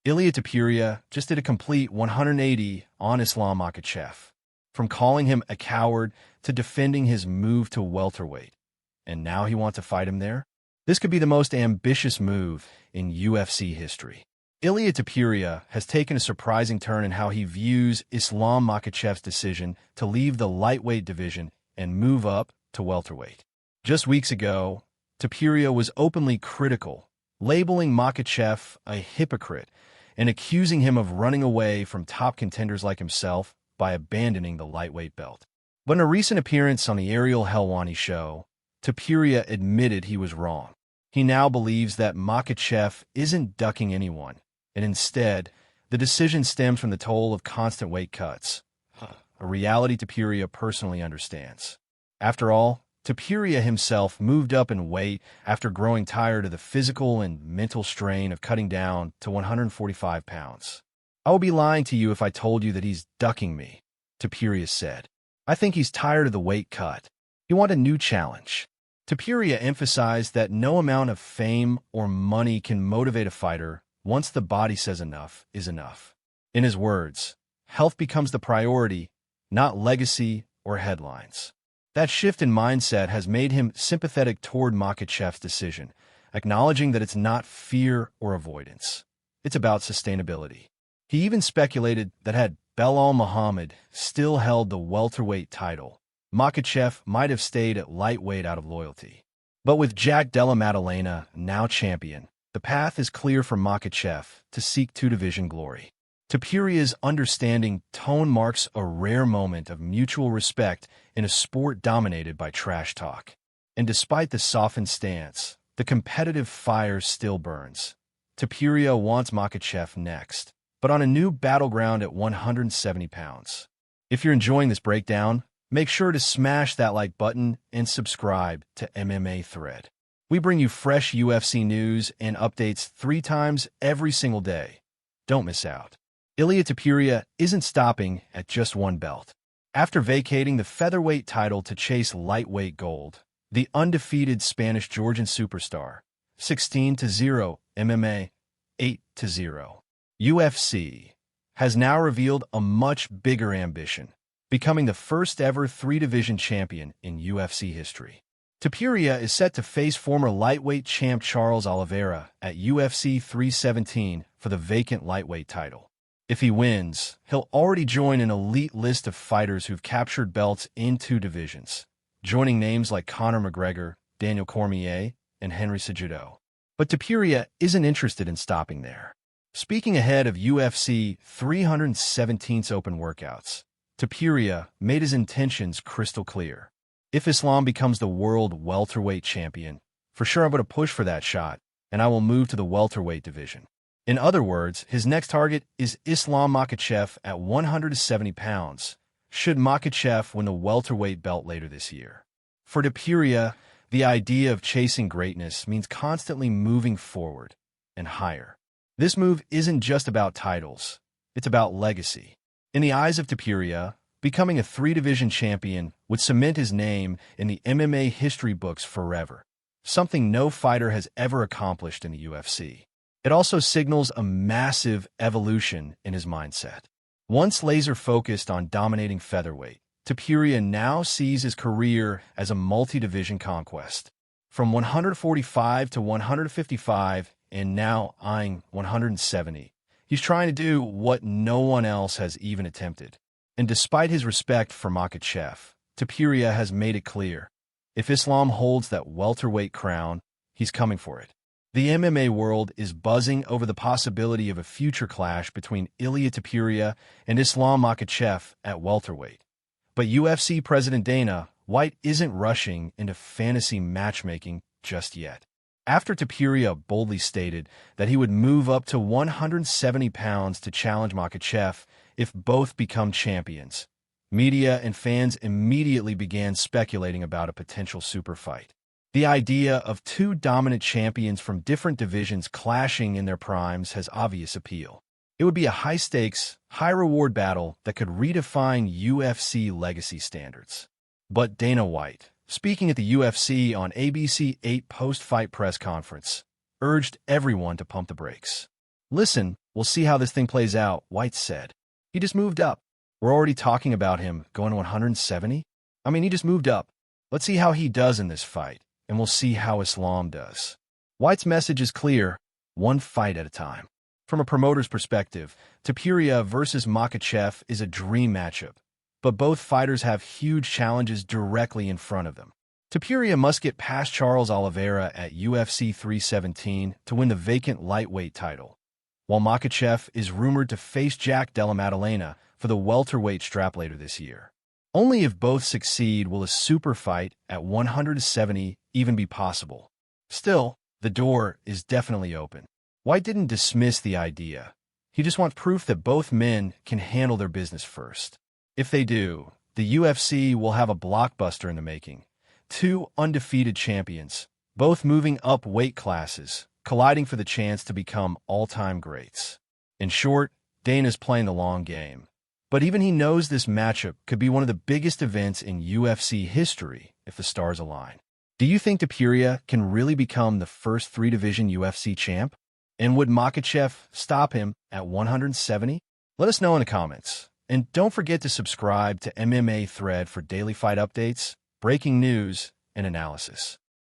Ilia Topuria just did a complete 180 on Islam Makhachev, from calling him a coward to defending his move to welterweight. And now he wants to fight him there? This could be the most ambitious move in UFC history. Ilia Topuria has taken a surprising turn in how he views Islam Makhachev's decision to leave the lightweight division and move up to welterweight. Just weeks ago, Tupuria was openly critical, labeling Makhachev a hypocrite and accusing him of running away from top contenders like himself by abandoning the lightweight belt. But in a recent appearance on the Ariel Helwani show, Tupuria admitted he was wrong. He now believes that Makhachev isn't ducking anyone, and instead, the decision stems from the toll of constant weight cuts, a reality Tupuria personally understands. After all, Tupuria himself moved up in weight after growing tired of the physical and mental strain of cutting down to 145 pounds. "I would be lying to you if I told you that he's ducking me," Tupuria said. "I think he's tired of the weight cut. He wants a new challenge." Tupuria emphasized that no amount of fame or money can motivate a fighter once the body says enough is enough. In his words, health becomes the priority, not legacy or headlines. That shift in mindset has made him sympathetic toward Makhachev's decision, acknowledging that it's not fear or avoidance. It's about sustainability. He even speculated that had Belal Muhammad still held the welterweight title, Makhachev might have stayed at lightweight out of loyalty. But with Jack Della Maddalena now champion, the path is clear for Makhachev to seek two-division glory. Tupuria's understanding tone marks a rare moment of mutual respect in a sport dominated by trash talk. And despite the softened stance, the competitive fire still burns. Tupuria wants Makhachev next, but on a new battleground at 170 pounds. If you're enjoying this breakdown, make sure to smash that like button and subscribe to MMA Thread. We bring you fresh UFC news and updates 3 times every single day. Don't miss out. Ilia Topuria isn't stopping at just one belt. After vacating the featherweight title to chase lightweight gold, the undefeated Spanish-Georgian superstar, 16-0 MMA, 8-0 UFC, has now revealed a much bigger ambition, becoming the first-ever 3-division champion in UFC history. Tupuria is set to face former lightweight champ Charles Oliveira at UFC 317 for the vacant lightweight title. If he wins, he'll already join an elite list of fighters who've captured belts in 2 divisions, joining names like Conor McGregor, Daniel Cormier, and Henry Cejudo. But Tupuria isn't interested in stopping there. Speaking ahead of UFC 317's open workouts, Tupuria made his intentions crystal clear. "If Islam becomes the world welterweight champion, for sure I'm going to push for that shot, and I will move to the welterweight division." In other words, his next target is Islam Makhachev at 170 pounds, should Makhachev win the welterweight belt later this year. For Tupuria, the idea of chasing greatness means constantly moving forward and higher. This move isn't just about titles, it's about legacy. In the eyes of Tupuria, becoming a 3-division champion would cement his name in the MMA history books forever, something no fighter has ever accomplished in the UFC. It also signals a massive evolution in his mindset. Once laser-focused on dominating featherweight, Tupuria now sees his career as a multi-division conquest. From 145 to 155 and now eyeing 170, he's trying to do what no one else has even attempted. And despite his respect for Makhachev, Tupuria has made it clear, if Islam holds that welterweight crown, he's coming for it. The MMA world is buzzing over the possibility of a future clash between Ilia Topuria and Islam Makhachev at welterweight. But UFC President Dana White isn't rushing into fantasy matchmaking just yet. After Tupuria boldly stated that he would move up to 170 pounds to challenge Makhachev if both become champions, media and fans immediately began speculating about a potential superfight. The idea of 2 dominant champions from different divisions clashing in their primes has obvious appeal. It would be a high-stakes, high-reward battle that could redefine UFC legacy standards. But Dana White, speaking at the UFC on ABC 8 post-fight press conference, urged everyone to pump the brakes. Listen, we'll see how this thing plays out, White said. He just moved up. We're already talking about him going to 170? I mean, he just moved up. Let's see how he does in this fight, and we'll see how Islam does. White's message is clear, one fight at a time. From a promoter's perspective, Tupuria versus Makhachev is a dream matchup, but both fighters have huge challenges directly in front of them. Tupuria must get past Charles Oliveira at UFC 317 to win the vacant lightweight title, while Makhachev is rumored to face Jack Della Maddalena for the welterweight strap later this year. Only if both succeed will a super fight at 170 even be possible. Still, the door is definitely open. White didn't dismiss the idea. He just wants proof that both men can handle their business first. If they do, the UFC will have a blockbuster in the making. Two undefeated champions, both moving up weight classes, colliding for the chance to become all-time greats. In short, Dana's playing the long game. But even he knows this matchup could be one of the biggest events in UFC history if the stars align. Do you think Tupuria can really become the first three-division UFC champ? And would Makhachev stop him at 170? Let us know in the comments. And don't forget to subscribe to MMA Thread for daily fight updates, breaking news, and analysis.